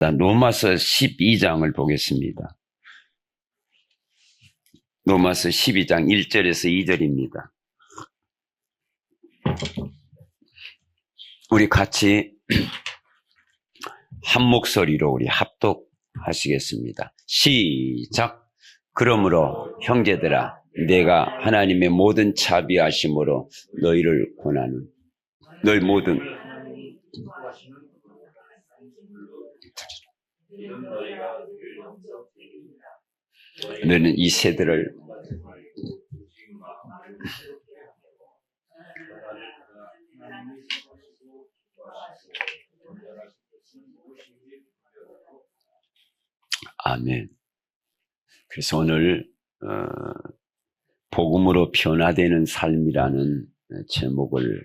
로마서 12장을 보겠습니다. 로마서 12장 1절에서 2절입니다. 우리 같이 한 목소리로 우리 합독하시겠습니다. 시작. 그러므로 형제들아, 내가 하나님의 모든 자비하심으로 너희를 권하는 너희 모든 너는 이 세대를 아멘. 그래서 오늘 복음으로 변화되는 삶이라는 제목을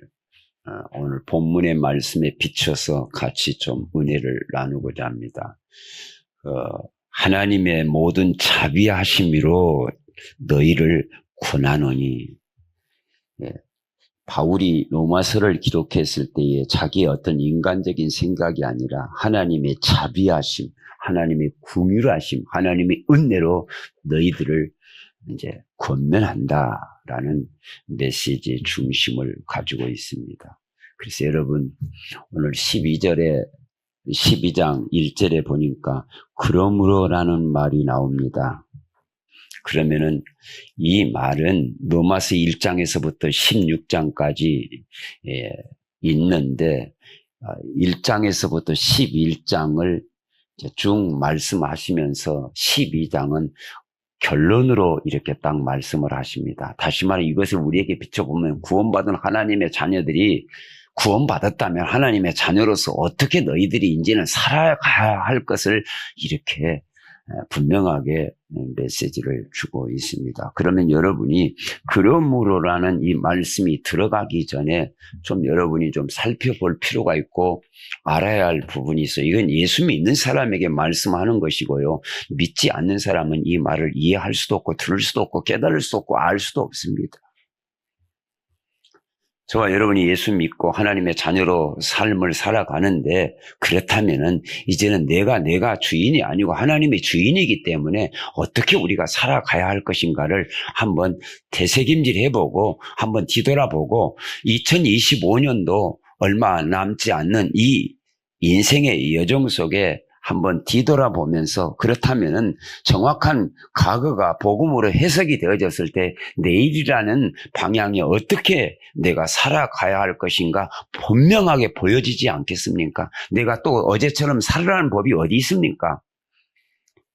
오늘 본문의 말씀에 비춰서 같이 좀 은혜를 나누고자 합니다. 하나님의 모든 자비하심으로 너희를 권하노니. 바울이 로마서를 기록했을 때에 자기의 어떤 인간적인 생각이 아니라 하나님의 자비하심, 하나님의 긍휼하심, 하나님의 은혜로 너희들을 이제 권면한다라는 메시지의 중심을 가지고 있습니다. 그래서 여러분 오늘 12장 1절에 보니까 그러므로라는 말이 나옵니다. 그러면은 이 말은 로마서 1장에서부터 16장까지 있는데 1장에서부터 11장을 쭉 말씀하시면서 12장은 결론으로 이렇게 딱 말씀을 하십니다. 다시 말해 이것을 우리에게 비춰보면 구원받은 하나님의 자녀들이 구원받았다면 하나님의 자녀로서 어떻게 너희들이 이제는 살아가야 할 것을 이렇게 분명하게 메시지를 주고 있습니다. 그러면 여러분이 그러므로라는 이 말씀이 들어가기 전에 좀 여러분이 좀 살펴볼 필요가 있고 알아야 할 부분이 있어요. 이건 예수 믿는 사람에게 말씀하는 것이고요. 믿지 않는 사람은 이 말을 이해할 수도 없고 들을 수도 없고 깨달을 수도 없고 알 수도 없습니다. 저와 여러분이 예수 믿고 하나님의 자녀로 삶을 살아가는데 그렇다면은 이제는 내가 주인이 아니고 하나님의 주인이기 때문에 어떻게 우리가 살아가야 할 것인가를 한번 되새김질 해보고 한번 뒤돌아보고 2025년도 얼마 남지 않는 이 인생의 여정 속에 한번 뒤돌아보면서 그렇다면은 정확한 과거가 복음으로 해석이 되어졌을 때 내일이라는 방향이 어떻게 내가 살아가야 할 것인가 분명하게 보여지지 않겠습니까? 내가 또 어제처럼 살아가는 법이 어디 있습니까?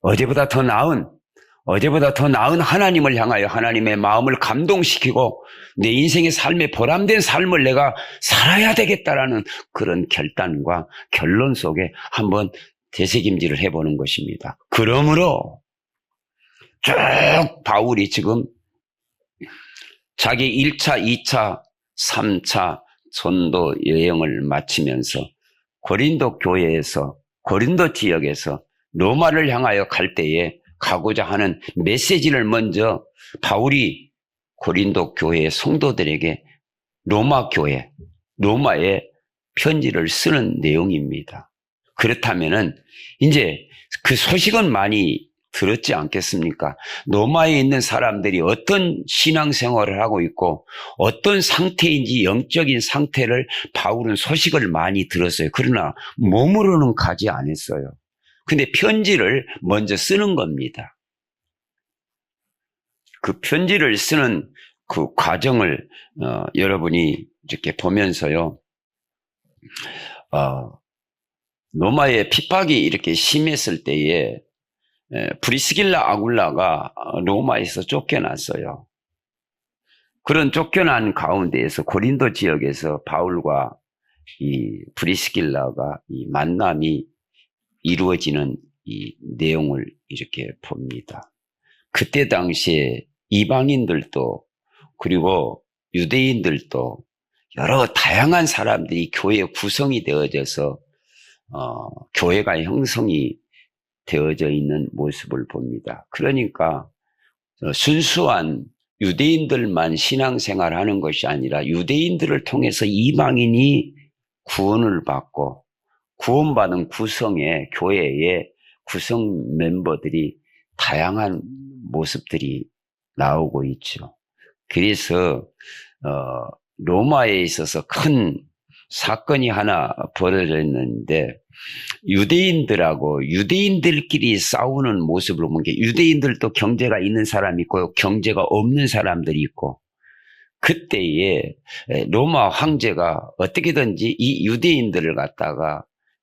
어제보다 더 나은 하나님을 향하여 하나님의 마음을 감동시키고 내 인생의 삶에 보람된 삶을 내가 살아야 되겠다라는 그런 결단과 결론 속에 한번 되새김질을 해보는 것입니다. 그러므로 쭉 바울이 지금 자기 1차, 2차, 3차 전도 여행을 마치면서 고린도 교회에서 고린도 지역에서 로마를 향하여 갈 때에 가고자 하는 메시지를 먼저 바울이 고린도 교회의 성도들에게 로마에 편지를 쓰는 내용입니다. 그렇다면은 이제 그 소식은 많이 들었지 않겠습니까? 로마에 있는 사람들이 어떤 신앙생활을 하고 있고 어떤 상태인지 영적인 상태를 바울은 소식을 많이 들었어요. 그러나 몸으로는 가지 않았어요. 근데 편지를 먼저 쓰는 겁니다. 그 편지를 쓰는 그 과정을 여러분이 이렇게 보면서요. 로마의 핍박이 이렇게 심했을 때에 브리스길라 아굴라가 로마에서 쫓겨났어요. 그런 쫓겨난 가운데에서 고린도 지역에서 바울과 이 브리스길라가 이 만남이 이루어지는 이 내용을 이렇게 봅니다. 그때 당시에 이방인들도 그리고 유대인들도 여러 다양한 사람들이 교회에 구성이 되어져서 교회가 형성이 되어져 있는 모습을 봅니다. 그러니까 순수한 유대인들만 신앙생활하는 것이 아니라 유대인들을 통해서 이방인이 구원을 받고 구원받은 구성의 교회의 구성 멤버들이 다양한 모습들이 나오고 있죠. 그래서 로마에 있어서 큰 사건이 하나 벌어졌는데 유대인들하고 유대인들끼리 싸우는 모습을 보면 유대인들도 경제가 있는 사람이 있고 경제가 없는 사람들이 있고 그때에 로마 황제가 어떻게든지 이 유대인들을 갖다가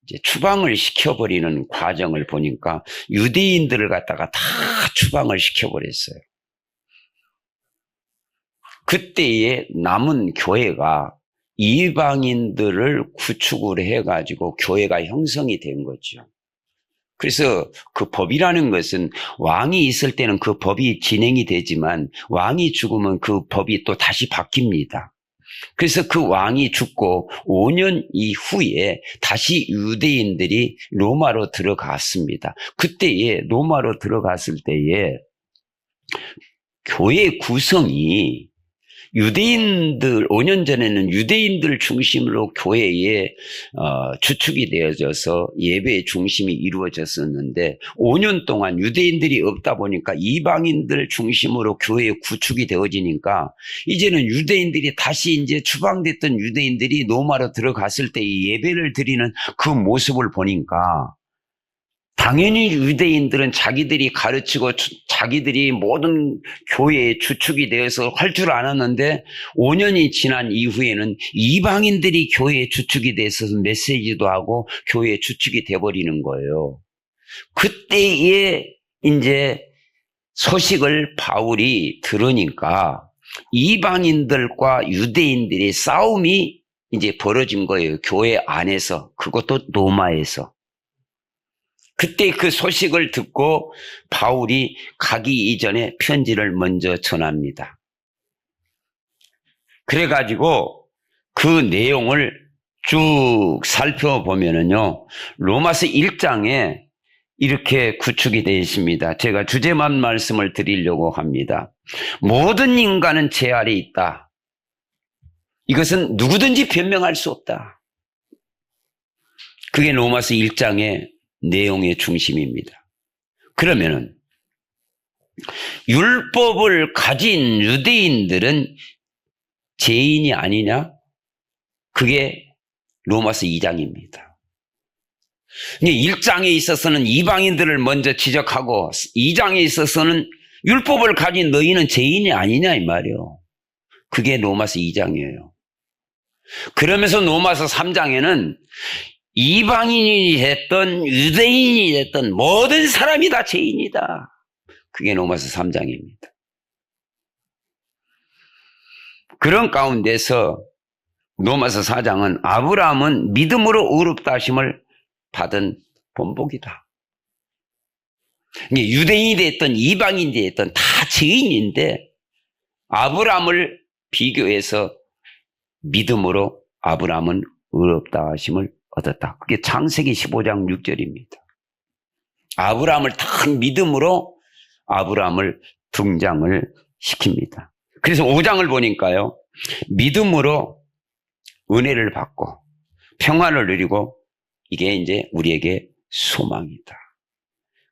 이제 추방을 시켜버리는 과정을 보니까 유대인들을 갖다가 다 추방을 시켜버렸어요. 그때에 남은 교회가 이방인들을 구축을 해가지고 교회가 형성이 된 거죠. 그래서 그 법이라는 것은 왕이 있을 때는 그 법이 진행이 되지만 왕이 죽으면 그 법이 또 다시 바뀝니다. 그래서 그 왕이 죽고 5년 이후에 다시 유대인들이 로마로 들어갔습니다. 그때에 로마로 들어갔을 때에 교회 구성이 유대인들 5년 전에는 유대인들 중심으로 교회에 주축이 되어져서 예배의 중심이 이루어졌었는데 5년 동안 유대인들이 없다 보니까 이방인들 중심으로 교회의 구축이 되어지니까 이제는 유대인들이 다시 이제 추방됐던 유대인들이 로마로 들어갔을 때 이 예배를 드리는 그 모습을 보니까 당연히 유대인들은 자기들이 가르치고 자기들이 모든 교회의 주축이 되어서 할 줄 알았는데 5년이 지난 이후에는 이방인들이 교회의 주축이 돼서 메시지도 하고 교회의 주축이 돼버리는 거예요. 그때에 이제 소식을 바울이 들으니까 이방인들과 유대인들의 싸움이 이제 벌어진 거예요. 교회 안에서, 그것도 로마에서. 그때 그 소식을 듣고 바울이 가기 이전에 편지를 먼저 전합니다. 그래가지고 그 내용을 쭉 살펴보면은요, 로마서 1장에 이렇게 구축이 되어 있습니다. 제가 주제만 말씀을 드리려고 합니다. 모든 인간은 죄 아래 있다. 이것은 누구든지 변명할 수 없다. 그게 로마서 1장의 내용의 중심입니다. 그러면은 율법을 가진 유대인들은 죄인이 아니냐? 그게 로마서 2장입니다. 1장에 있어서는 이방인들을 먼저 지적하고 2장에 있어서는 율법을 가진 너희는 죄인이 아니냐 이 말이에요. 그게 로마서 2장이에요. 그러면서 로마서 3장에는 이방인이 됐든 유대인이 됐든 모든 사람이 다 죄인이다. 그게 로마서 3장입니다. 그런 가운데서 로마서 4장은 아브라함은 믿음으로 의롭다 하심을 받은 본복이다. 유대인이 됐든 이방인이 됐든 다 죄인인데 아브라함을 비교해서 믿음으로 아브라함은 의롭다 하심을 얻었다. 그게 창세기 15장 6절입니다. 아브라함을 딱 믿음으로 아브라함을 등장을 시킵니다. 그래서 5장을 보니까요, 믿음으로 은혜를 받고 평안을 누리고 이게 이제 우리에게 소망이다.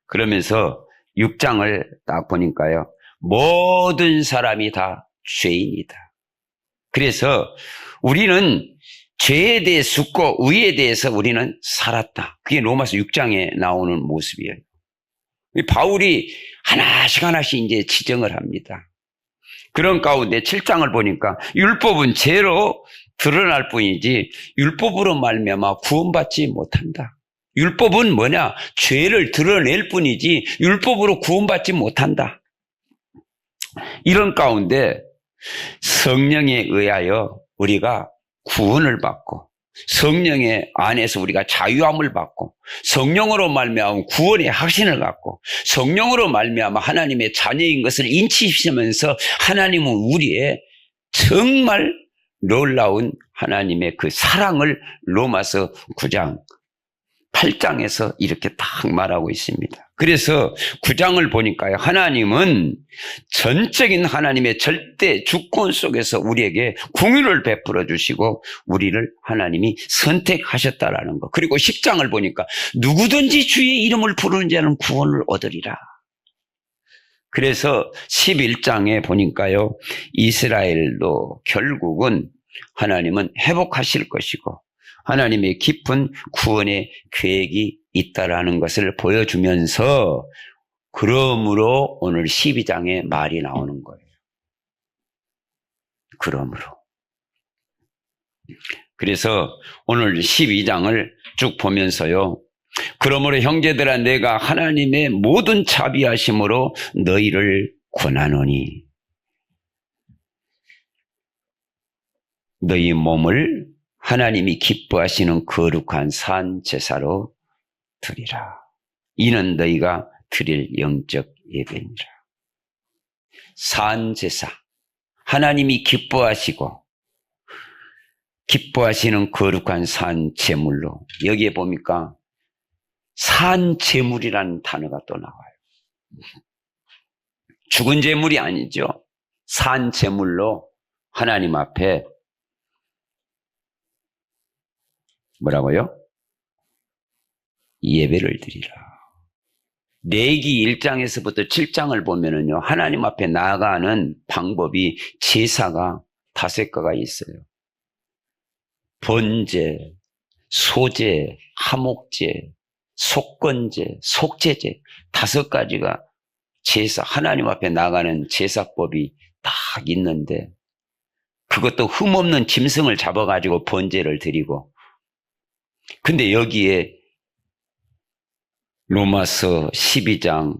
그러면서 6장을 딱 보니까요, 모든 사람이 다 죄인이다. 그래서 우리는 죄에 대해 죽고 의에 대해서 우리는 살았다. 그게 로마서 6장에 나오는 모습이에요. 바울이 하나씩 이제 지정을 합니다. 그런 가운데 7장을 보니까 율법은 죄로 드러날 뿐이지 율법으로 말미암아 구원받지 못한다. 율법은 뭐냐? 죄를 드러낼 뿐이지 율법으로 구원받지 못한다. 이런 가운데 성령에 의하여 우리가 구원을 받고 성령의 안에서 우리가 자유함을 받고 성령으로 말미암아 구원의 확신을 갖고 성령으로 말미암아 하나님의 자녀인 것을 인치시면서 하나님은 우리의 정말 놀라운 하나님의 그 사랑을 로마서 9장 8장에서 이렇게 딱 말하고 있습니다. 그래서 9장을 보니까요, 하나님은 전적인 하나님의 절대 주권 속에서 우리에게 긍휼을 베풀어 주시고 우리를 하나님이 선택하셨다라는 것. 그리고 10장을 보니까 누구든지 주의 이름을 부르는 자는 구원을 얻으리라. 그래서 11장에 보니까요, 이스라엘도 결국은 하나님은 회복하실 것이고 하나님의 깊은 구원의 계획이 있다라는 것을 보여주면서, 그러므로 오늘 12장에 말이 나오는 거예요. 그러므로. 그래서 오늘 12장을 쭉 보면서요, 그러므로 형제들아 내가 하나님의 모든 자비하심으로 너희를 권하노니 너희 몸을 하나님이 기뻐하시는 거룩한 산 제사로 드리라. 이는 너희가 드릴 영적 예배니라. 산 제사, 하나님이 기뻐하시고 기뻐하시는 거룩한 산 제물로, 여기에 보니까 산 제물이라는 단어가 또 나와요. 죽은 제물이 아니죠. 산 제물로 하나님 앞에 뭐라고요? 예배를 드리라. 레위기 1장에서부터 7장을 보면은요, 하나님 앞에 나아가는 방법이 제사가 5가지가 있어요. 번제, 소제, 화목제, 속건제, 속제제, 5가지가 제사, 하나님 앞에 나가는 제사법이 딱 있는데, 그것도 흠없는 짐승을 잡아가지고 번제를 드리고, 근데 여기에 로마서 12장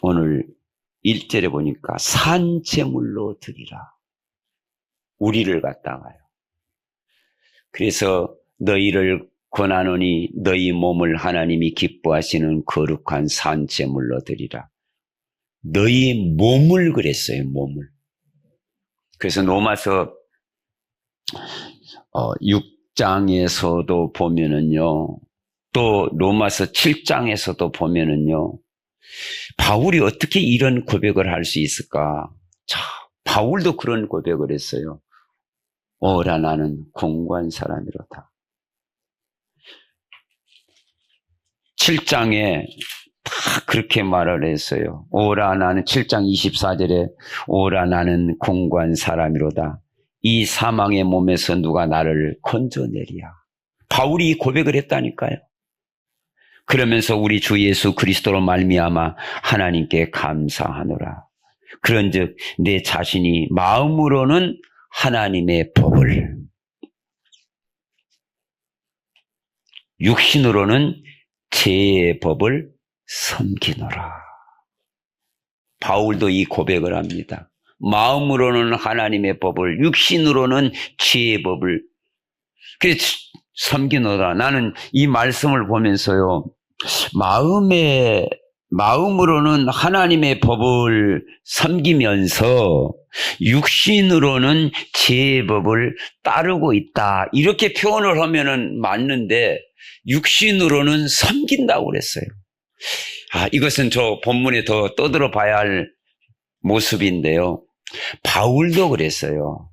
오늘 1절에 보니까 산제물로 드리라. 우리를 갖다가요. 그래서 너희를 권하노니 너희 몸을 하나님이 기뻐하시는 거룩한 산제물로 드리라. 너희 몸을 그랬어요. 몸을. 그래서 로마서 6장에서도 보면은요, 또 로마서 7장에서도 보면은요, 바울이 어떻게 이런 고백을 할 수 있을까? 자, 바울도 그런 고백을 했어요. 오라 나는 공고한 사람이로다. 7장에 다 그렇게 말을 했어요. 오라 나는 7장 24절에 오라 나는 공고한 사람이로다. 이 사망의 몸에서 누가 나를 건져내리야. 바울이 고백을 했다니까요. 그러면서 우리 주 예수 그리스도로 말미암아 하나님께 감사하노라. 그런즉 내 자신이 마음으로는 하나님의 법을, 육신으로는 죄의 법을 섬기노라. 바울도 이 고백을 합니다. 마음으로는 하나님의 법을, 육신으로는 죄의 법을 섬기노라. 나는 이 말씀을 보면서요, 마음으로는 하나님의 법을 섬기면서 육신으로는 죄의 법을 따르고 있다. 이렇게 표현을 하면은 맞는데 육신으로는 섬긴다고 그랬어요. 이것은 저 본문에 더 떠들어 봐야 할 모습인데요. 바울도 그랬어요.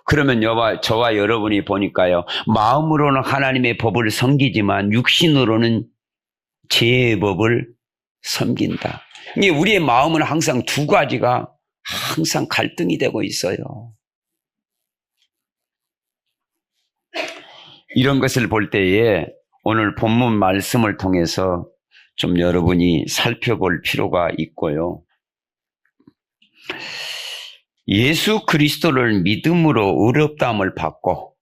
그러면 저와 여러분이 보니까요, 마음으로는 하나님의 법을 섬기지만 육신으로는 죄의 법을 섬긴다. 이게 우리의 마음은 항상 2가지가 항상 갈등이 되고 있어요. 이런 것을 볼 때에 오늘 본문 말씀을 통해서 좀 여러분이 살펴볼 필요가 있고요. 예수 그리스도를 믿음으로 의롭다함을 받고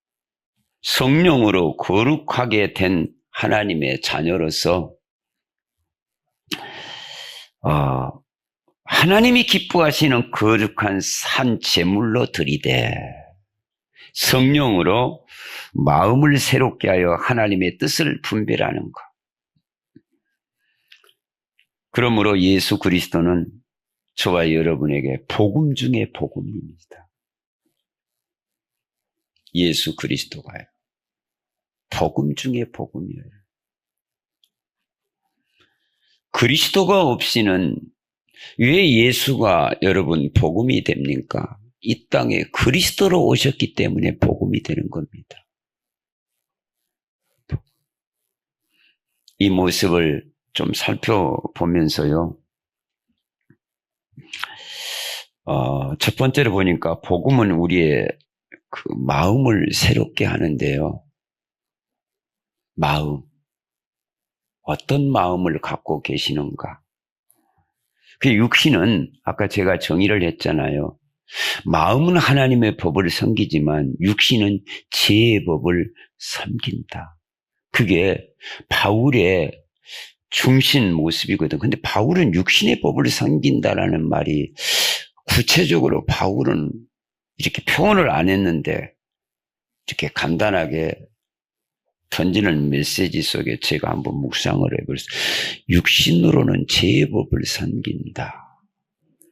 성령으로 거룩하게 된 하나님의 자녀로서 하나님이 기뻐하시는 거룩한 산 제물로 드리되 성령으로 마음을 새롭게 하여 하나님의 뜻을 분별하는 것. 그러므로 예수 그리스도는 저와 여러분에게 복음 중에 복음입니다. 예수 그리스도가요. 복음 중에 복음이에요. 그리스도가 없이는 왜 예수가 여러분 복음이 됩니까? 이 땅에 그리스도로 오셨기 때문에 복음이 되는 겁니다. 이 모습을 좀 살펴보면서요. 첫 번째로 보니까 복음은 우리의 그 마음을 새롭게 하는데요. 마음. 어떤 마음을 갖고 계시는가? 그 육신은 아까 제가 정의를 했잖아요. 마음은 하나님의 법을 섬기지만 육신은 죄의 법을 섬긴다. 그게 바울의 중심 모습이거든. 근데 바울은 육신의 법을 섬긴다라는 말이 구체적으로 바울은 이렇게 표현을 안 했는데 이렇게 간단하게 던지는 메시지 속에 제가 한번 묵상을 해보겠습니다. 육신으로는 죄의 법을 섬긴다.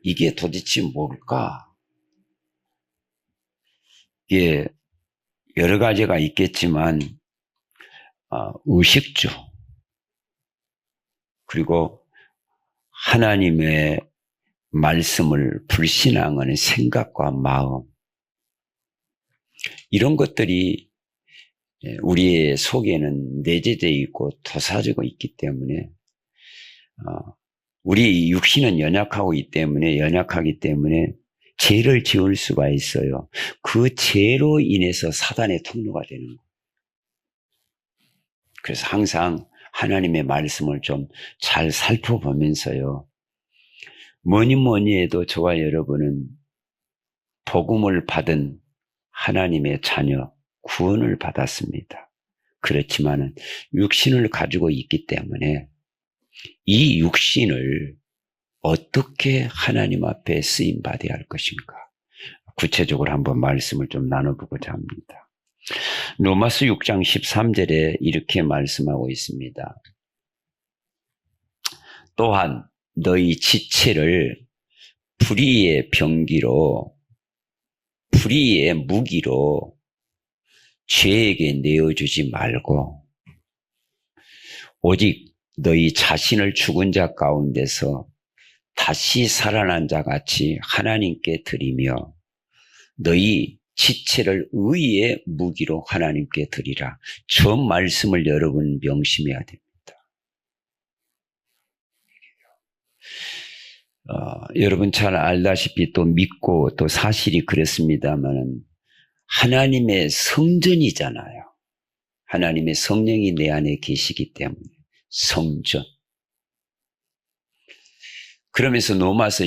이게 도대체 뭘까? 이게 여러 가지가 있겠지만 의식주 그리고 하나님의 말씀을 불신앙하는 생각과 마음 이런 것들이 우리의 속에는 내재되어 있고 토사지고 있기 때문에 우리 육신은 연약하기 때문에 죄를 지을 수가 있어요. 그 죄로 인해서 사단의 통로가 되는 거예요. 그래서 항상 하나님의 말씀을 좀 잘 살펴보면서요. 뭐니 해도 저와 여러분은 복음을 받은 하나님의 자녀, 구원을 받았습니다. 그렇지만 육신을 가지고 있기 때문에 이 육신을 어떻게 하나님 앞에 쓰임받아야 할 것인가? 구체적으로 한번 말씀을 좀 나눠보고자 합니다. 로마서 6장 13절에 이렇게 말씀하고 있습니다. 또한 너희 지체를 불의의 무기로 죄에게 내어주지 말고 오직 너희 자신을 죽은 자 가운데서 다시 살아난 자 같이 하나님께 드리며 너희 지체를 의의 무기로 하나님께 드리라. 저 말씀을 여러분 명심해야 됩니다. 여러분 잘 알다시피 또 믿고 또 사실이 그렇습니다만 하나님의 성전이잖아요. 하나님의 성령이 내 안에 계시기 때문에 성전. 그러면서 로마서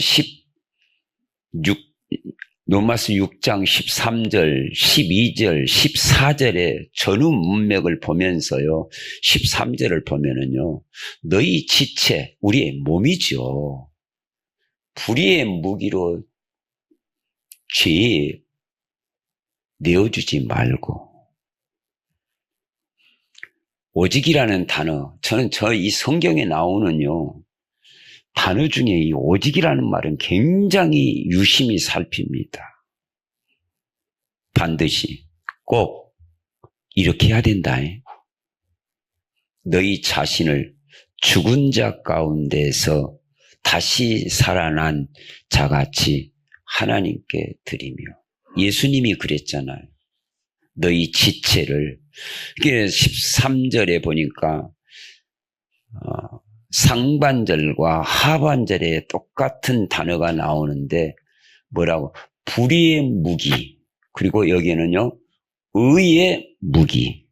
6장 13절, 12절, 14절의 전후 문맥을 보면서요. 13절을 보면은요. 너희 지체, 우리의 몸이죠. 불의의 무기로 죄에 내어주지 말고 오직이라는 단어, 저는 이 성경에 나오는요. 단어 중에 이 오직이라는 말은 굉장히 유심히 살핍니다. 반드시 꼭 이렇게 해야 된다. 너희 자신을 죽은 자 가운데서 다시 살아난 자같이 하나님께 드리며 예수님이 그랬잖아요. 너희 지체를 이게 13절에 보니까 상반절과 하반절에 똑같은 단어가 나오는데 뭐라고? 불의의 무기 그리고 여기에는요 의의 무기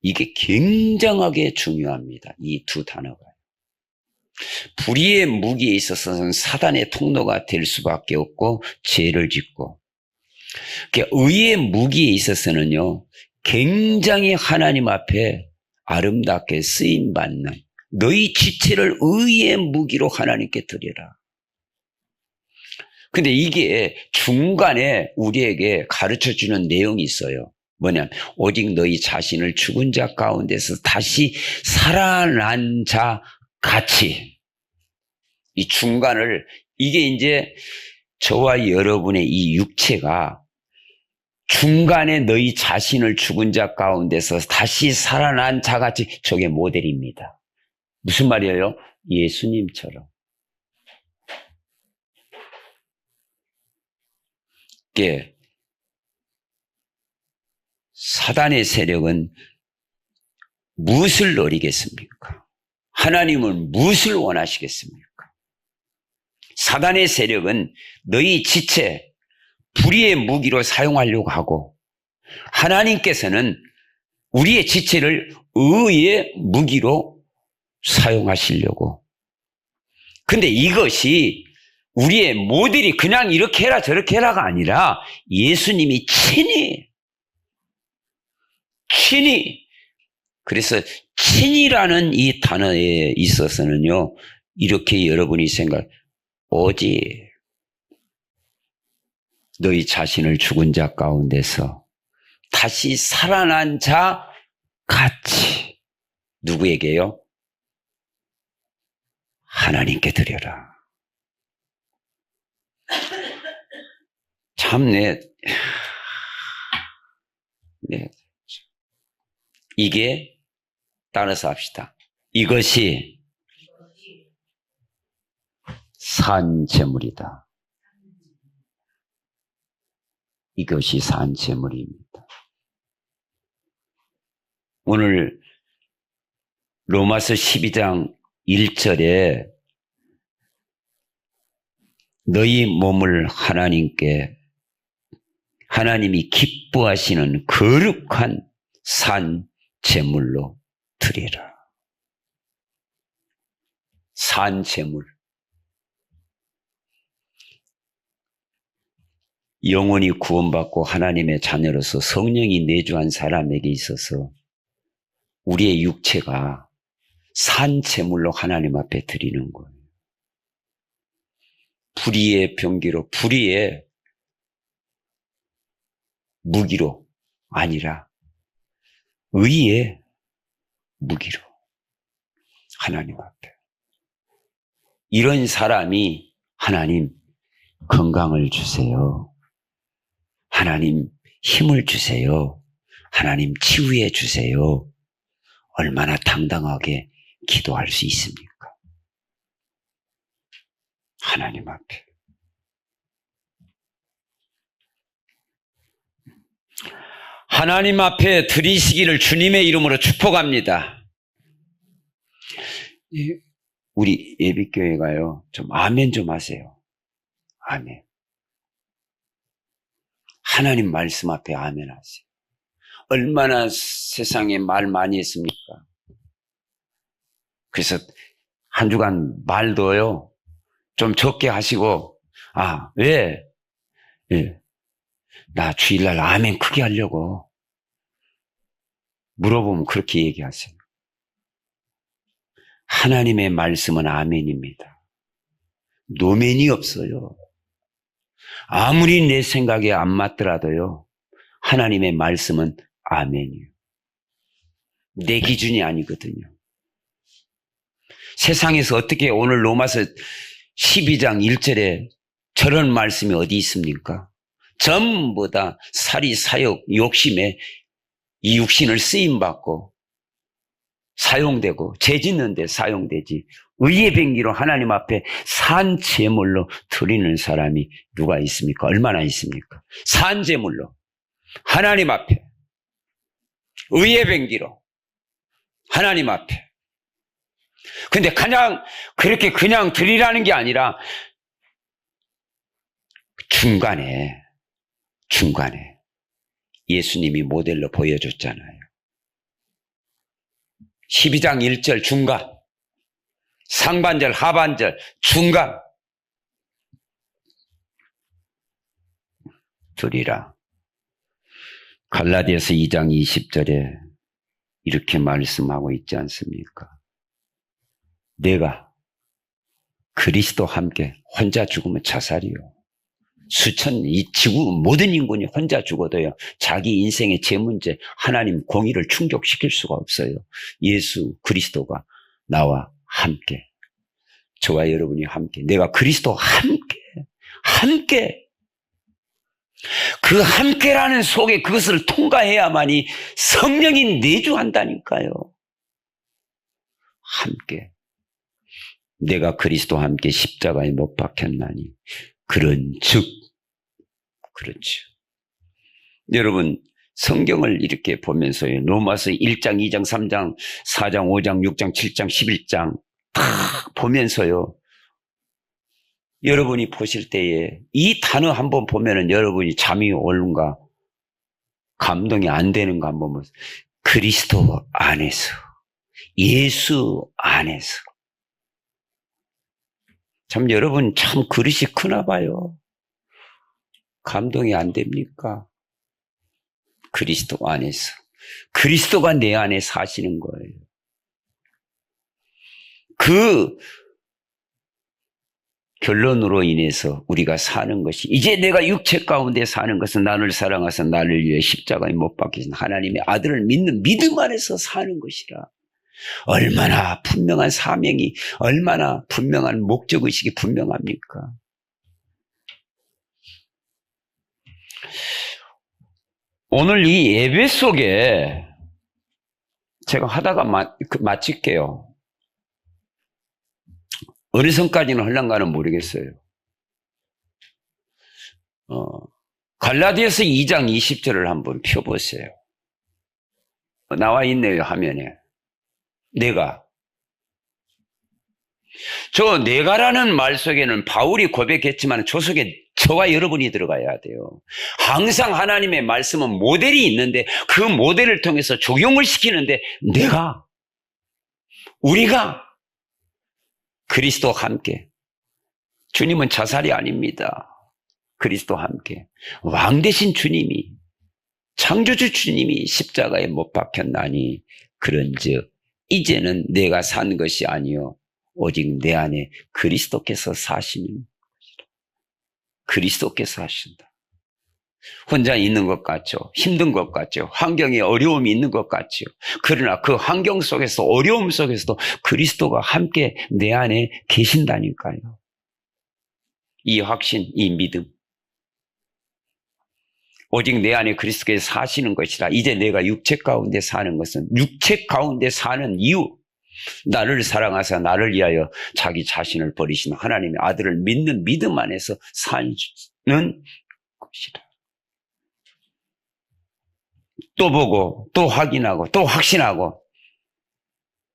이게 굉장하게 중요합니다. 이 두 단어가. 불의의 무기에 있어서는 사단의 통로가 될 수밖에 없고 죄를 짓고 의의 무기에 있어서는요 굉장히 하나님 앞에 아름답게 쓰임받는 너희 지체를 의의 무기로 하나님께 드려라. 근데 이게 중간에 우리에게 가르쳐주는 내용이 있어요. 뭐냐면 오직 너희 자신을 죽은 자 가운데서 다시 살아난 자 같이 이 중간을 이게 이제 저와 여러분의 이 육체가 중간에 너희 자신을 죽은 자 가운데서 다시 살아난 자같이. 저게 모델입니다. 무슨 말이에요? 예수님처럼. 이게 사단의 세력은 무엇을 노리겠습니까? 하나님은 무엇을 원하시겠습니까? 사단의 세력은 너희 지체, 불의의 무기로 사용하려고 하고, 하나님께서는 우리의 지체를 의의 무기로 사용하시려고. 근데 이것이 우리의 모델이 그냥 이렇게 해라 저렇게 해라가 아니라 예수님이 친히, 그래서 친이라는 이 단어에 있어서는요, 이렇게 여러분이 오직 너희 자신을 죽은 자 가운데서 다시 살아난 자 같이. 누구에게요? 하나님께 드려라. 참네. 네. 이게 따라서 합시다. 이것이 산제물이다. 이것이 산제물입니다. 오늘 로마서 12장 1절에 너희 몸을 하나님이 기뻐하시는 거룩한 산제물로 드리라. 산제물. 영혼이 구원받고 하나님의 자녀로서 성령이 내주한 사람에게 있어서 우리의 육체가 산제물로 하나님 앞에 드리는 거예요. 불의의 병기로, 불의의 무기로 아니라 의의 무기로 하나님 앞에. 이런 사람이 하나님 건강을 주세요. 하나님 힘을 주세요. 하나님 치유해 주세요. 얼마나 당당하게 기도할 수 있습니까? 하나님 앞에. 하나님 앞에 드리시기를 주님의 이름으로 축복합니다. 우리 예비교회가요, 좀 아멘 좀 하세요. 아멘. 하나님 말씀 앞에 아멘 하세요. 얼마나 세상에 말 많이 했습니까? 그래서 한 주간 말도요, 좀 적게 하시고, 왜? 예. 나 주일날 아멘 크게 하려고. 물어보면 그렇게 얘기하세요. 하나님의 말씀은 아멘입니다. 노멘이 없어요. 아무리 내 생각에 안 맞더라도요, 하나님의 말씀은 아멘이에요. 내 기준이 아니거든요. 세상에서 어떻게 오늘 로마서 12장 1절에 저런 말씀이 어디 있습니까? 전부 다 사리, 사욕, 욕심에 이 육신을 쓰임받고 사용되고 죄 짓는 데 사용되지, 의의 병기로 하나님 앞에 산제물로 드리는 사람이 누가 있습니까? 얼마나 있습니까? 산제물로 하나님 앞에 의의 병기로 하나님 앞에. 근데 그렇게 그냥 드리라는 게 아니라 중간에 예수님이 모델로 보여줬잖아요. 12장 1절 중간, 상반절, 하반절, 중간 드리라. 갈라디아서 2장 20절에 이렇게 말씀하고 있지 않습니까? 내가 그리스도 함께 혼자 죽으면 자살이요. 이 지구 모든 인간이 혼자 죽어도요, 자기 인생의 제 문제, 하나님 공의를 충족시킬 수가 없어요. 예수 그리스도가 나와 함께, 저와 여러분이 함께, 내가 그리스도 함께 그 함께라는 속에 그것을 통과해야만이 성령이 내주한다니까요. 함께. 내가 그리스도와 함께 십자가에 못 박혔나니 그런즉. 그렇죠. 여러분, 성경을 이렇게 보면서요, 로마서 1장, 2장, 3장, 4장, 5장, 6장, 7장, 11장 다 보면서요, 여러분이 보실 때에 이 단어 한번 보면은 여러분이 잠이 오는가, 감동이 안 되는가 한번 보세요. 그리스도 안에서, 예수 안에서. 참 여러분 참 그릇이 크나 봐요. 감동이 안 됩니까? 그리스도 안에서. 그리스도가 내 안에 사시는 거예요. 그 결론으로 인해서 우리가 사는 것이, 이제 내가 육체 가운데 사는 것은 나를 사랑하사 나를 위해 십자가에 못 박히신 하나님의 아들을 믿는 믿음 안에서 사는 것이라. 얼마나 분명한 사명이, 얼마나 분명한 목적의식이 분명합니까? 오늘 이 예배 속에 제가 하다가 마칠게요. 어느 선까지는 할란가는 모르겠어요. 갈라디아서 2장 20절을 한번 펴보세요. 나와 있네요, 화면에. 내가라는 말 속에는 바울이 고백했지만 저 속에 저와 여러분이 들어가야 돼요. 항상 하나님의 말씀은 모델이 있는데 그 모델을 통해서 적용을 시키는데 우리가 그리스도와 함께, 주님은 자살이 아닙니다. 그리스도와 함께 왕 되신 주님이, 창조주 주님이 십자가에 못 박혔나니 그런즉 이제는 내가 산 것이 아니요 오직 내 안에 그리스도께서 사시는 것이라. 그리스도께서 하신다. 혼자 있는 것 같죠. 힘든 것 같죠. 환경에 어려움이 있는 것 같죠. 그러나 그 환경 속에서, 어려움 속에서도 그리스도가 함께 내 안에 계신다니까요. 이 확신, 이 믿음. 오직 내 안에 그리스도께서 사시는 것이라. 이제 내가 육체 가운데 사는 것은, 육체 가운데 사는 이유, 나를 사랑하사 나를 위하여 자기 자신을 버리신 하나님의 아들을 믿는 믿음 안에서 사는 것이라. 또 보고 또 확인하고 또 확신하고,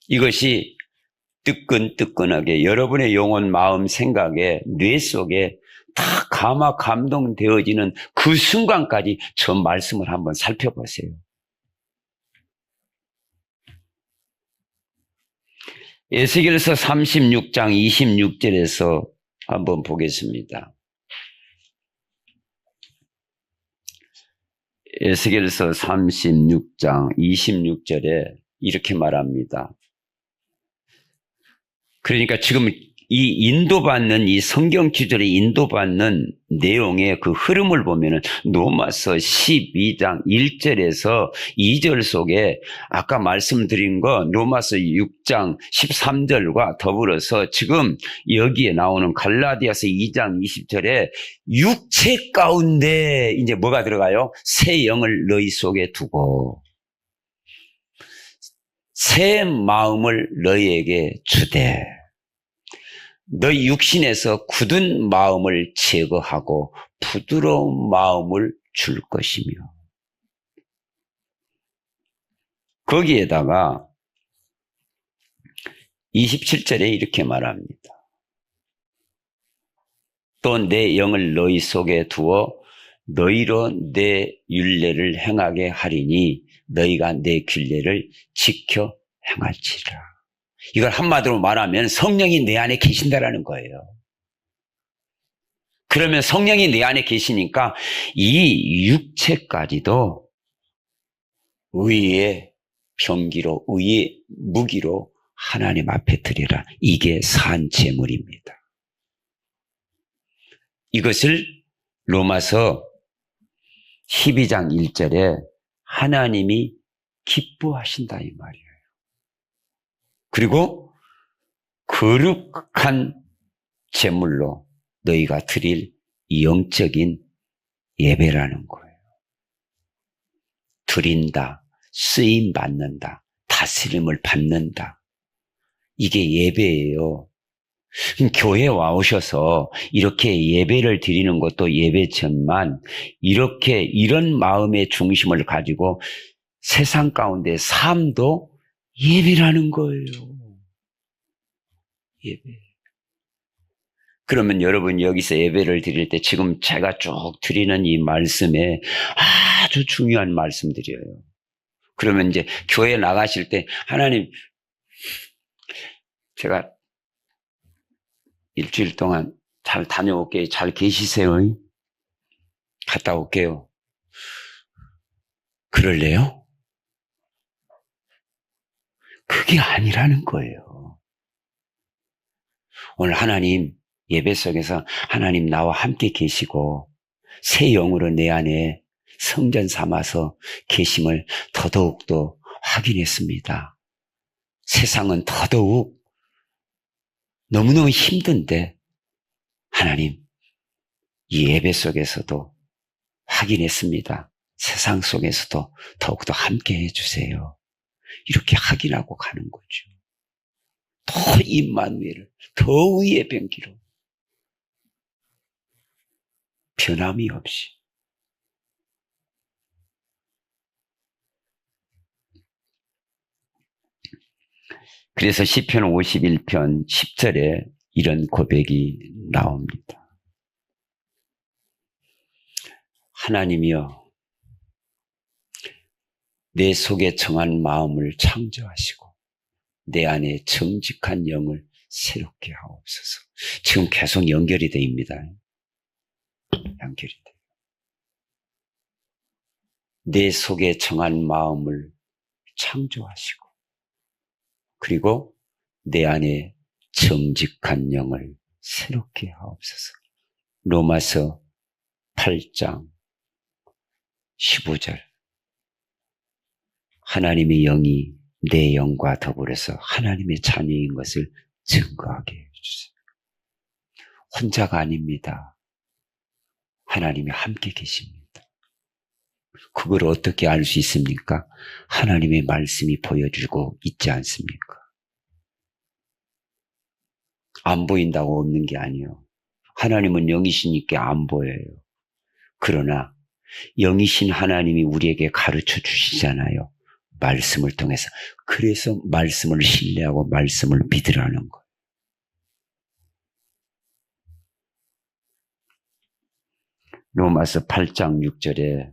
이것이 뜨끈뜨끈하게 여러분의 영혼, 마음, 생각에, 뇌 속에 다 감동되어지는 그 순간까지 저 말씀을 한번 살펴보세요. 에스겔서 36장 26절에서 한번 보겠습니다. 에스겔서 36장 26절에 이렇게 말합니다. 그러니까 지금 이 인도받는, 이 성경 기절에 인도받는 내용의 그 흐름을 보면은 로마서 12장 1절에서 2절 속에 아까 말씀드린 거 로마서 6장 13절과 더불어서 지금 여기에 나오는 갈라디아서 2장 20절에 육체 가운데 이제 뭐가 들어가요? 새 영을 너희 속에 두고 새 마음을 너희에게 주되 너희 육신에서 굳은 마음을 제거하고 부드러운 마음을 줄 것이며, 거기에다가 27절에 이렇게 말합니다. 또 내 영을 너희 속에 두어 너희로 내 율례를 행하게 하리니 너희가 내 규례를 지켜 행할지라. 이걸 한마디로 말하면 성령이 내 안에 계신다라는 거예요. 그러면 성령이 내 안에 계시니까 이 육체까지도 의의 병기로, 의의 무기로 하나님 앞에 드리라. 이게 산 제물입니다. 이것을 로마서 12장 1절에 하나님이 기뻐하신다 이 말이에요. 그리고 거룩한 제물로 너희가 드릴 영적인 예배라는 거예요. 드린다, 쓰임 받는다, 다스림을 받는다. 이게 예배예요. 교회 와 오셔서 이렇게 예배를 드리는 것도 예배지만 이렇게 이런 마음의 중심을 가지고 세상 가운데 삶도 예배라는 거예요. 예배. 그러면 여러분 여기서 예배를 드릴 때 지금 제가 쭉 드리는 이 말씀에 아주 중요한 말씀들이에요. 그러면 이제 교회 나가실 때 하나님 제가 일주일 동안 잘 다녀올게요. 잘 계시세요. 갔다 올게요. 그럴래요? 그게 아니라는 거예요. 오늘 하나님 예배 속에서 하나님 나와 함께 계시고 새 영으로 내 안에 성전 삼아서 계심을 더더욱더 확인했습니다. 세상은 더더욱 너무너무 힘든데 하나님 이 예배 속에서도 확인했습니다. 세상 속에서도 더욱더 함께 해주세요. 이렇게 확인하고 가는 거죠. 더 임마누엘을 더 위의 병기로 변함이 없이. 그래서 시편 51편 10절에 이런 고백이 나옵니다. 하나님이여 내 속에 정한 마음을 창조하시고 내 안에 정직한 영을 새롭게 하옵소서. 지금 계속 연결이 됩니다. 연결이 돼요. 내 속에 정한 마음을 창조하시고 그리고 내 안에 정직한 영을 새롭게 하옵소서. 로마서 8장 15절 하나님의 영이 내 영과 더불어서 하나님의 자녀인 것을 증거하게 해주세요. 혼자가 아닙니다. 하나님이 함께 계십니다. 그걸 어떻게 알 수 있습니까? 하나님의 말씀이 보여주고 있지 않습니까? 안 보인다고 없는 게 아니에요. 하나님은 영이시니까 안 보여요. 그러나 영이신 하나님이 우리에게 가르쳐 주시잖아요. 말씀을 통해서. 그래서 말씀을 신뢰하고 말씀을 믿으라는 거예요. 로마서 8장 6절에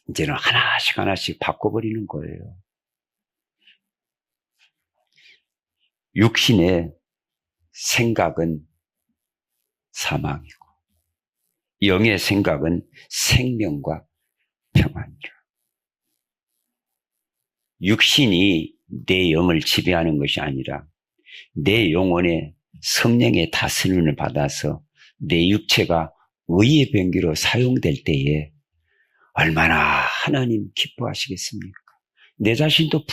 이제는 하나씩 하나씩 바꿔버리는 거예요. 육신의 생각은 사망이고 영의 생각은 생명과 평안이라. 육신이 내 영을 지배하는 것이 아니라 내 영혼의 성령의 다스림을 받아서 내 육체가 의의 병기로 사용될 때에 얼마나 하나님 기뻐하시겠습니까? 내 자신도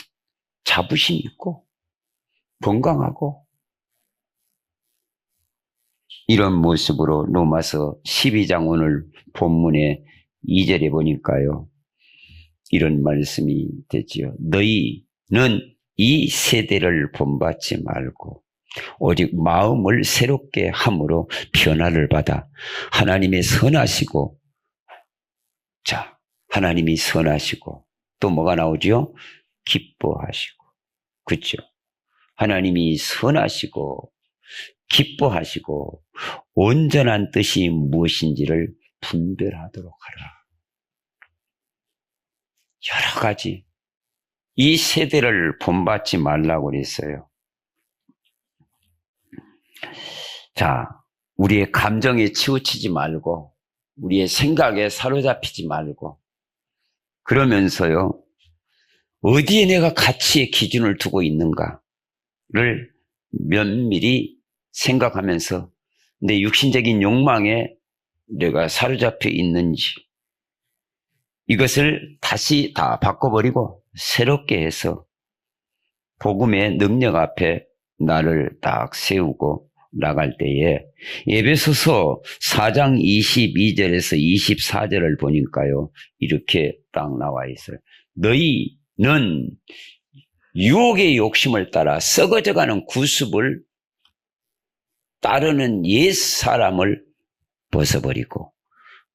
자부심 있고 건강하고 이런 모습으로 로마서 12장 오늘 본문의 2절에 보니까요. 이런 말씀이 되지요. 너희는 이 세대를 본받지 말고 오직 마음을 새롭게 함으로 변화를 받아 하나님의 선하시고 자, 하나님이 선하시고 또 뭐가 나오죠? 기뻐하시고 그렇죠? 하나님이 선하시고 기뻐하시고 온전한 뜻이 무엇인지를 분별하도록 하라. 여러 가지 이 세대를 본받지 말라고 그랬어요. 자, 우리의 감정에 치우치지 말고 우리의 생각에 사로잡히지 말고 그러면서요 어디에 내가 가치의 기준을 두고 있는가를 면밀히 생각하면서 내 육신적인 욕망에 내가 사로잡혀 있는지 이것을 다시 다 바꿔버리고 새롭게 해서 복음의 능력 앞에 나를 딱 세우고 나갈 때에 에베소서 4장 22절에서 24절을 보니까요. 이렇게 딱 나와 있어요. 너희는 유혹의 욕심을 따라 썩어져가는 구습을 따르는 옛 사람을 벗어버리고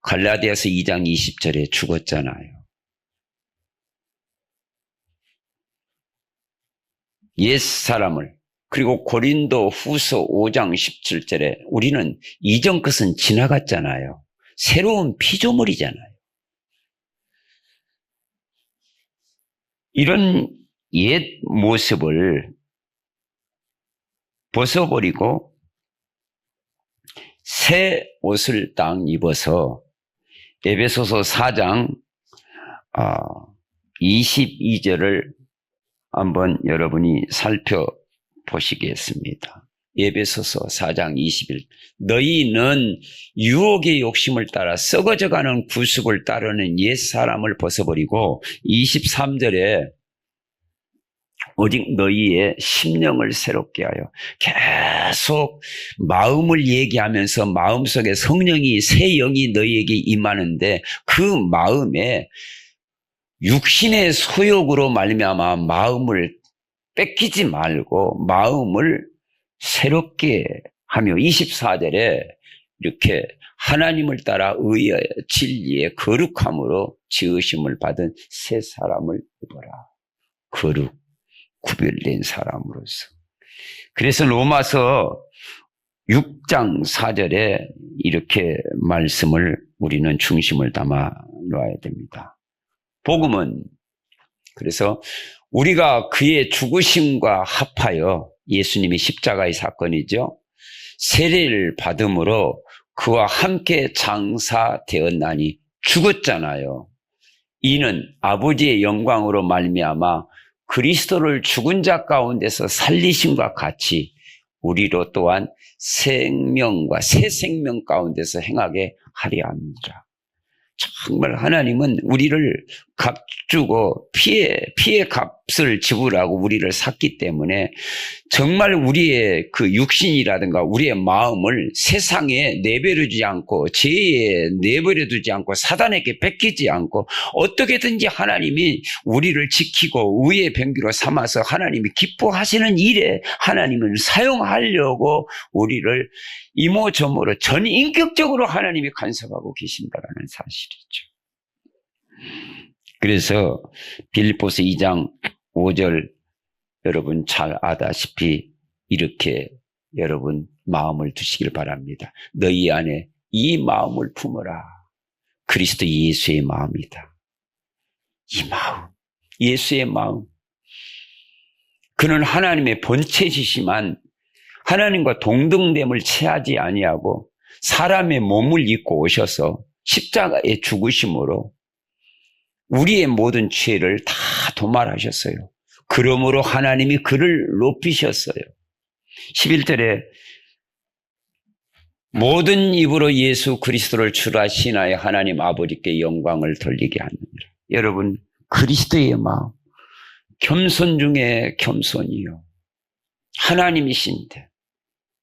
갈라디아서 2장 20절에 죽었잖아요. 옛 사람을 그리고 고린도 후서 5장 17절에 우리는 이전 것은 지나갔잖아요. 새로운 피조물이잖아요. 이런 옛 모습을 벗어버리고 새 옷을 딱 입어서 에베소서 4장 22절을 한번 여러분이 살펴보시겠습니다. 에베소서 4장 21. 너희는 유혹의 욕심을 따라 썩어져가는 구습을 따르는 옛 사람을 벗어버리고 23절에 오직 너희의 심령을 새롭게 하여 계속 마음을 얘기하면서 마음속에 성령이 새 영이 너희에게 임하는데 그 마음에 육신의 소욕으로 말미암아 마음을 뺏기지 말고 마음을 새롭게 하며 24절에 이렇게 하나님을 따라 의의 진리의 거룩함으로 지으심을 받은 새 사람을 입어라. 거룩, 구별된 사람으로서. 그래서 로마서 6장 4절에 이렇게 말씀을 우리는 중심을 담아 놔야 됩니다. 복음은 그래서 우리가 그의 죽으심과 합하여 예수님이 십자가의 사건이죠. 세례를 받음으로 그와 함께 장사되었나니 죽었잖아요. 이는 아버지의 영광으로 말미암아 그리스도를 죽은 자 가운데서 살리심과 같이 우리로 또한 생명과 새 생명 가운데서 행하게 하려 합니다. 정말 하나님은 우리를 값주고 피의 값을 지불하고 우리를 샀기 때문에 정말 우리의 그 육신이라든가 우리의 마음을 세상에 내버려두지 않고 죄에 내버려두지 않고 사단에게 뺏기지 않고 어떻게든지 하나님이 우리를 지키고 의의 병기로 삼아서 하나님이 기뻐하시는 일에 하나님을 사용하려고 우리를 이모저모로 전인격적으로 하나님이 간섭하고 계신다라는 사실이죠. 그래서 빌립보서 2장 5절 여러분 잘 아다시피 이렇게 여러분 마음을 두시길 바랍니다. 너희 안에 이 마음을 품어라. 그리스도 예수의 마음이다. 이 마음, 예수의 마음. 그는 하나님의 본체시지만 하나님과 동등됨을 취하지 아니하고 사람의 몸을 입고 오셔서 십자가에 죽으심으로 우리의 모든 죄를 다 도말하셨어요. 그러므로 하나님이 그를 높이셨어요. 11절에 모든 입으로 예수 그리스도를 주라 신하여 하나님 아버지께 영광을 돌리게 하느니라. 여러분, 그리스도의 마음, 겸손 중에 겸손이요. 하나님이신데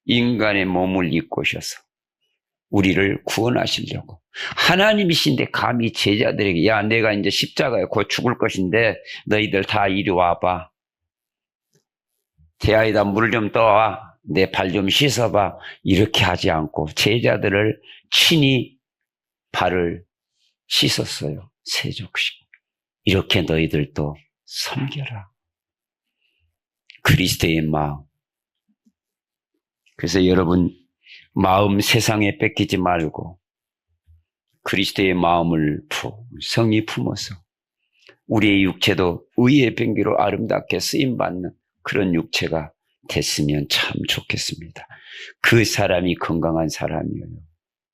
인간의 몸을 입고 오셔서 우리를 구원하시려고. 하나님이신데 감히 제자들에게 야 내가 이제 십자가에 곧 죽을 것인데 너희들 다 이리 와봐. 대야에다 물 좀 떠와. 내 발 좀 씻어봐. 이렇게 하지 않고 제자들을 친히 발을 씻었어요. 세족식. 이렇게 너희들도 섬겨라. 그리스도의 마음. 그래서 여러분 마음 세상에 뺏기지 말고 그리스도의 마음을 성이 품어서 우리의 육체도 의의 병기로 아름답게 쓰임받는 그런 육체가 됐으면 참 좋겠습니다. 그 사람이 건강한 사람이에요.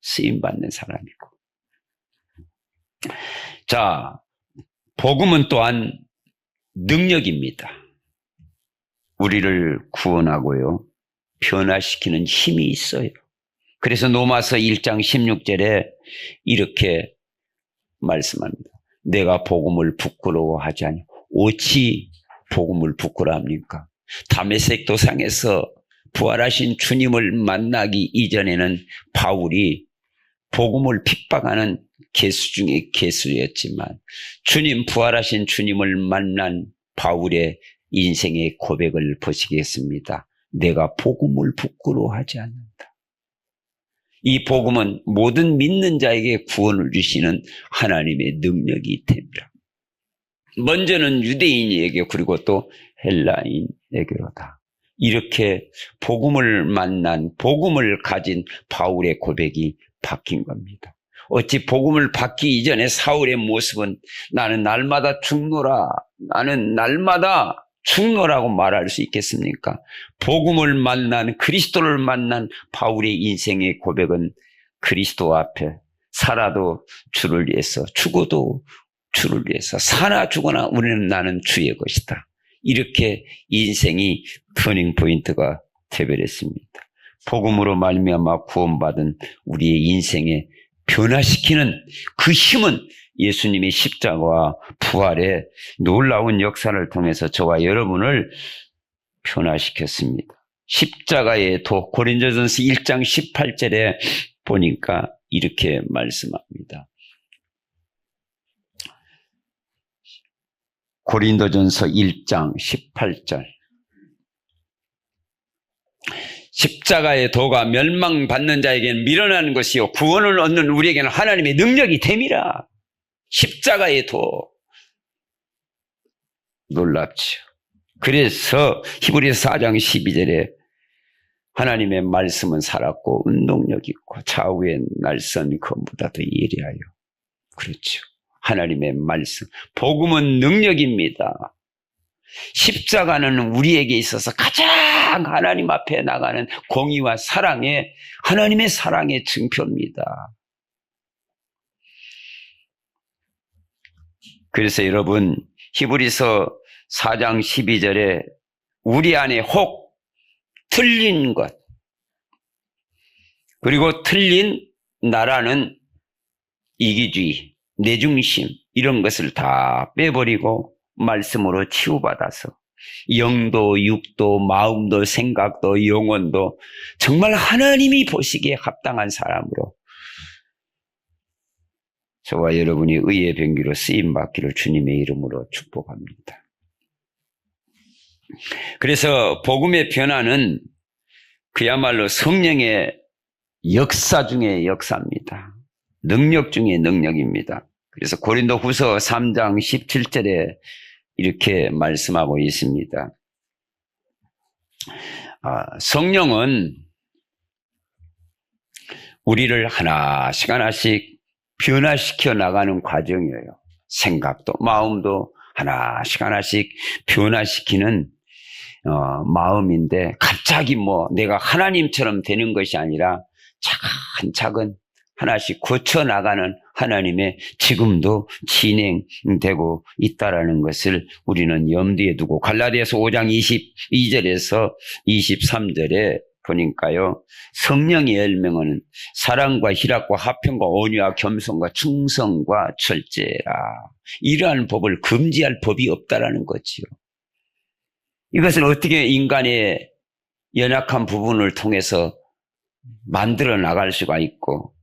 쓰임받는 사람이고. 자, 복음은 또한 능력입니다. 우리를 구원하고요. 변화시키는 힘이 있어요. 그래서 로마서 1장 16절에 이렇게 말씀합니다. 내가 복음을 부끄러워하지 아니 어찌 복음을 부끄러워합니까? 다메섹 도상에서 부활하신 주님을 만나기 이전에는 바울이 복음을 핍박하는 개수 중에 개수였지만 주님, 부활하신 주님을 만난 바울의 인생의 고백을 보시겠습니다. 내가 복음을 부끄러워하지 않는다. 이 복음은 모든 믿는 자에게 구원을 주시는 하나님의 능력이 됩니다. 먼저는 유대인에게 그리고 또 헬라인에게로다. 이렇게 복음을 만난, 복음을 가진 바울의 고백이 바뀐 겁니다. 어찌 복음을 받기 이전에 사울의 모습은 나는 날마다 죽노라, 나는 날마다 죽노라고 말할 수 있겠습니까? 복음을 만난, 그리스도를 만난 바울의 인생의 고백은 그리스도 앞에 살아도 주를 위해서, 죽어도 주를 위해서, 사나 죽거나 우리는 나는 주의 것이다. 이렇게 인생이 터닝 포인트가 되버렸습니다. 복음으로 말미암아 구원받은 우리의 인생에 변화시키는 그 힘은 예수님의 십자가와 부활의 놀라운 역사를 통해서 저와 여러분을 변화시켰습니다. 십자가의 도, 고린도전서 1장 18절에 보니까 이렇게 말씀합니다. 고린도전서 1장 18절. 십자가의 도가 멸망받는 자에게는 미련한 것이요 구원을 얻는 우리에게는 하나님의 능력이 됨이라. 십자가의 도. 놀랍죠. 그래서 히브리서 4장 12절에 하나님의 말씀은 살았고 운동력 있고 좌우의 날선 검보다 더 예리하여. 그렇죠. 하나님의 말씀. 복음은 능력입니다. 십자가는 우리에게 있어서 가장 하나님 앞에 나가는 공의와 사랑의, 하나님의 사랑의 증표입니다. 그래서 여러분, 히브리서 4장 12절에 우리 안에 혹 틀린 것, 그리고 틀린 나라는 이기주의, 내중심, 이런 것을 다 빼버리고 말씀으로 치유받아서 영도, 육도, 마음도, 생각도, 영혼도 정말 하나님이 보시기에 합당한 사람으로 저와 여러분이 의의 병기로 쓰임받기를 주님의 이름으로 축복합니다. 그래서 복음의 변화는 그야말로 성령의 역사 중의 역사입니다. 능력 중의 능력입니다. 그래서 고린도후서 3장 17절에 이렇게 말씀하고 있습니다. 성령은 우리를 하나씩 하나씩 변화시켜 나가는 과정이에요. 생각도 마음도 하나씩 하나씩 변화시키는 마음인데 갑자기 내가 하나님처럼 되는 것이 아니라 차근차근 하나씩 고쳐나가는 하나님의 지금도 진행되고 있다는 것을 우리는 염두에 두고 갈라디아서 5장 22절에서 23절에 보니까요. 성령의 열매는 사랑과 희락과 화평과 온유와 겸손과 충성과 절제라. 이러한 법을 금지할 법이 없다라는 거지요. 이것을 어떻게 인간의 연약한 부분을 통해서 만들어 나갈 수가 있고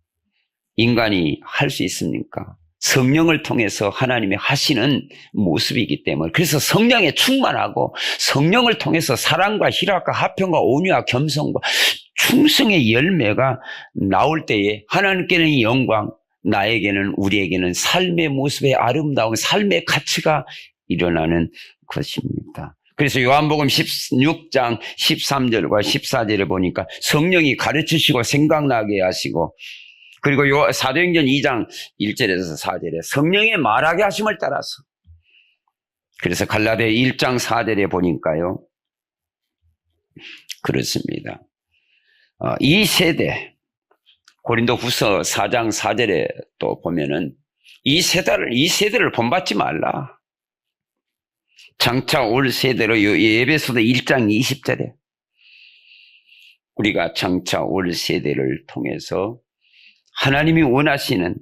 인간이 할 수 있습니까? 성령을 통해서 하나님이 하시는 모습이기 때문에 그래서 성령에 충만하고 성령을 통해서 사랑과 희락과 화평과 온유와 겸손과 충성의 열매가 나올 때에 하나님께는 영광, 나에게는 우리에게는 삶의 모습의 아름다운 삶의 가치가 일어나는 것입니다. 그래서 요한복음 16장 13절과 14절에 보니까 성령이 가르치시고 생각나게 하시고 그리고 사도행전 2장 1절에서 4절에 성령의 말하게 하심을 따라서 그래서 갈라디아 1장 4절에 보니까요. 그렇습니다. 이 세대 고린도후서 4장 4절에 또 보면은 이 세대를 본받지 말라. 장차 올 세대로 에베소서 1장 20절에 우리가 장차 올 세대를 통해서 하나님이 원하시는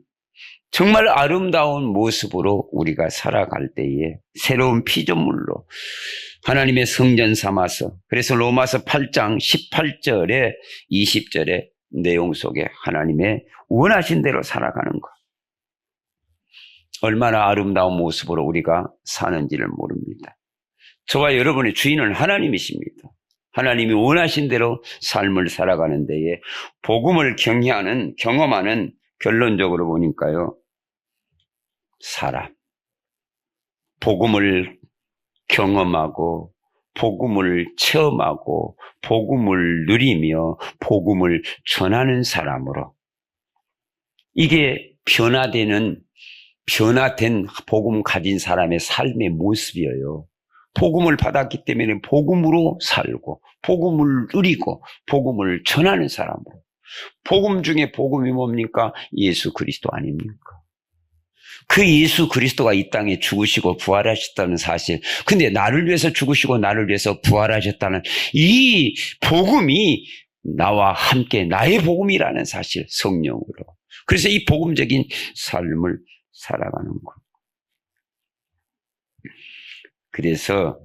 정말 아름다운 모습으로 우리가 살아갈 때에 새로운 피조물로 하나님의 성전 삼아서, 그래서 로마서 8장 18절에 20절의 내용 속에 하나님의 원하신 대로 살아가는 것, 얼마나 아름다운 모습으로 우리가 사는지를 모릅니다. 저와 여러분의 주인은 하나님이십니다. 하나님이 원하신 대로 삶을 살아가는 데에 복음을 경험하는 결론적으로 보니까요, 사람, 복음을 경험하고 복음을 체험하고 복음을 누리며 복음을 전하는 사람으로, 이게 변화된 복음 가진 사람의 삶의 모습이에요. 복음을 받았기 때문에 복음으로 살고 복음을 누리고 복음을 전하는 사람으로. 복음 중에 복음이 뭡니까? 예수 그리스도 아닙니까? 그 예수 그리스도가 이 땅에 죽으시고 부활하셨다는 사실, 근데 나를 위해서 죽으시고 나를 위해서 부활하셨다는 이 복음이 나와 함께 나의 복음이라는 사실, 성령으로. 그래서 이 복음적인 삶을 살아가는 것. 그래서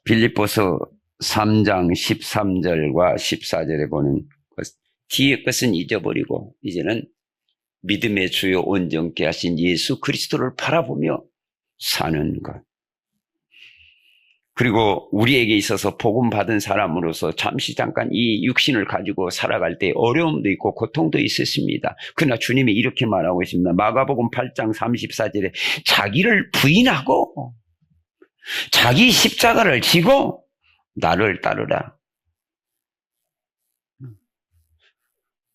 빌립보서 3장 13절과 14절에 보는 뒤의 것은 잊어버리고 이제는 믿음의 주요 온전케 하신 예수 그리스도를 바라보며 사는 것. 그리고 우리에게 있어서 복음 받은 사람으로서 잠깐 이 육신을 가지고 살아갈 때 어려움도 있고 고통도 있었습니다. 그러나 주님이 이렇게 말하고 있습니다. 마가복음 8장 34절에 자기를 부인하고 자기 십자가를 지고 나를 따르라.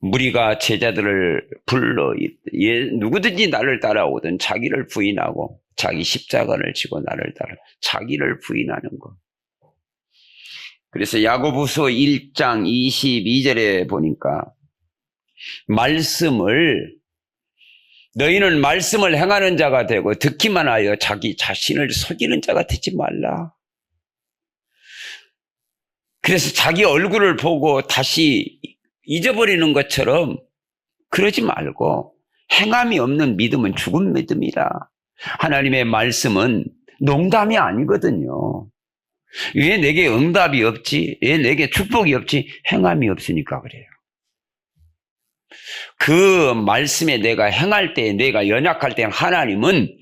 무리가 제자들을 불러 누구든지 나를 따라오든 자기를 부인하고 자기 십자가를 지고 나를 따라, 자기를 부인하는 것. 그래서 야고보서 1장 22절에 보니까 너희는 말씀을 행하는 자가 되고 듣기만 하여 자기 자신을 속이는 자가 되지 말라. 그래서 자기 얼굴을 보고 다시 잊어버리는 것처럼 그러지 말고, 행함이 없는 믿음은 죽은 믿음이라. 하나님의 말씀은 농담이 아니거든요. 왜 내게 응답이 없지? 왜 내게 축복이 없지? 행함이 없으니까 그래요. 그 말씀에 내가 행할 때, 내가 연약할 때 하나님은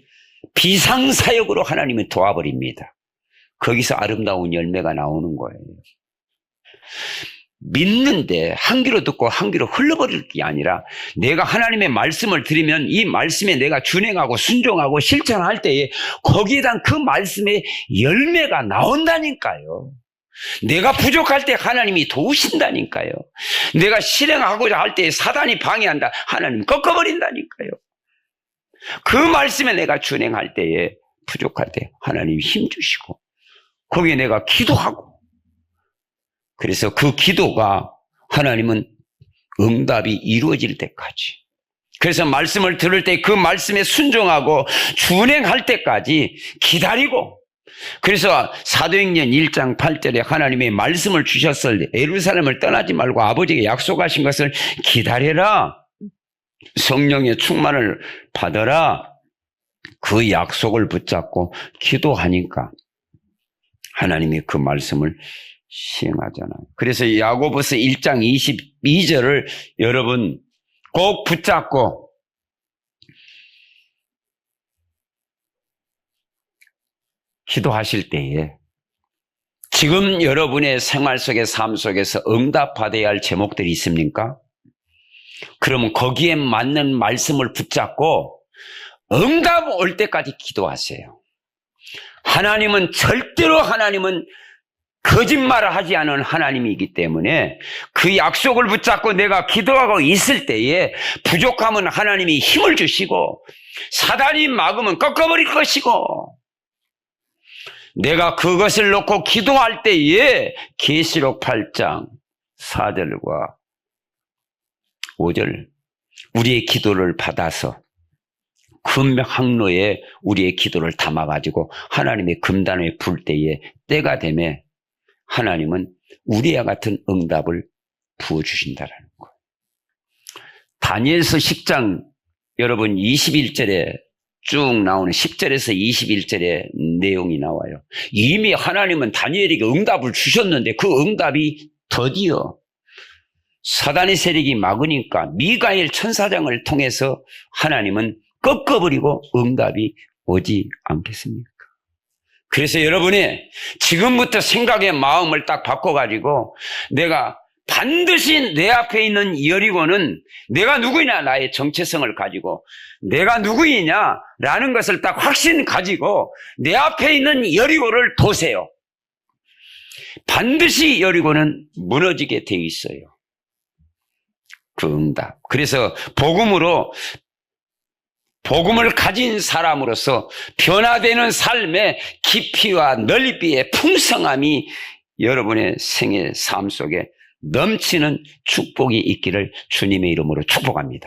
비상사역으로 하나님은 도와버립니다. 거기서 아름다운 열매가 나오는 거예요. 믿는데 한 귀로 듣고 한 귀로 흘러버릴 게 아니라, 내가 하나님의 말씀을 들으면 이 말씀에 내가 준행하고 순종하고 실천할 때에 거기에다 그 말씀의 열매가 나온다니까요. 내가 부족할 때 하나님이 도우신다니까요. 내가 실행하고자 할 때 사단이 방해한다, 하나님 꺾어버린다니까요. 그 말씀에 내가 준행할 때에 부족할 때 하나님이 힘주시고, 거기에 내가 기도하고, 그래서 그 기도가 하나님은 응답이 이루어질 때까지, 그래서 말씀을 들을 때 그 말씀에 순종하고 준행할 때까지 기다리고, 그래서 사도행전 1장 8절에 하나님의 말씀을 주셨을 때 예루살렘을 떠나지 말고 아버지에게 약속하신 것을 기다려라, 성령의 충만을 받아라, 그 약속을 붙잡고 기도하니까 하나님이 그 말씀을 시행하잖아요. 그래서 야고보서 1장 22절을 여러분 꼭 붙잡고 기도하실 때에, 지금 여러분의 생활 속의 삶 속에서 응답받아야 할 제목들이 있습니까? 그러면 거기에 맞는 말씀을 붙잡고 응답 올 때까지 기도하세요. 하나님은 거짓말을 하지 않은 하나님이기 때문에 그 약속을 붙잡고 내가 기도하고 있을 때에 부족하면 하나님이 힘을 주시고, 사단이 막으면 꺾어버릴 것이고, 내가 그것을 놓고 기도할 때에 계시록 8장 4절과 5절 우리의 기도를 받아서 금 항로에 우리의 기도를 담아가지고 하나님의 금단에 불 때에 때가 되면 하나님은 우리와 같은 응답을 부어주신다라는 거예요. 다니엘서 10장 여러분 21절에 쭉 나오는 10절에서 21절의 내용이 나와요. 이미 하나님은 다니엘에게 응답을 주셨는데 그 응답이 드디어 사단의 세력이 막으니까 미가엘 천사장을 통해서 하나님은 꺾어버리고 응답이 오지 않겠습니까? 그래서 여러분이 지금부터 생각의 마음을 딱 바꿔가지고 내가 반드시 내 앞에 있는 여리고는 내가 누구냐 나의 정체성을 가지고 내가 누구이냐라는 것을 딱 확신 가지고 내 앞에 있는 여리고를 도세요. 반드시 여리고는 무너지게 되어 있어요. 그 응답. 그래서 복음을 가진 사람으로서 변화되는 삶의 깊이와 넓이의 풍성함이 여러분의 생애 삶 속에 넘치는 축복이 있기를 주님의 이름으로 축복합니다.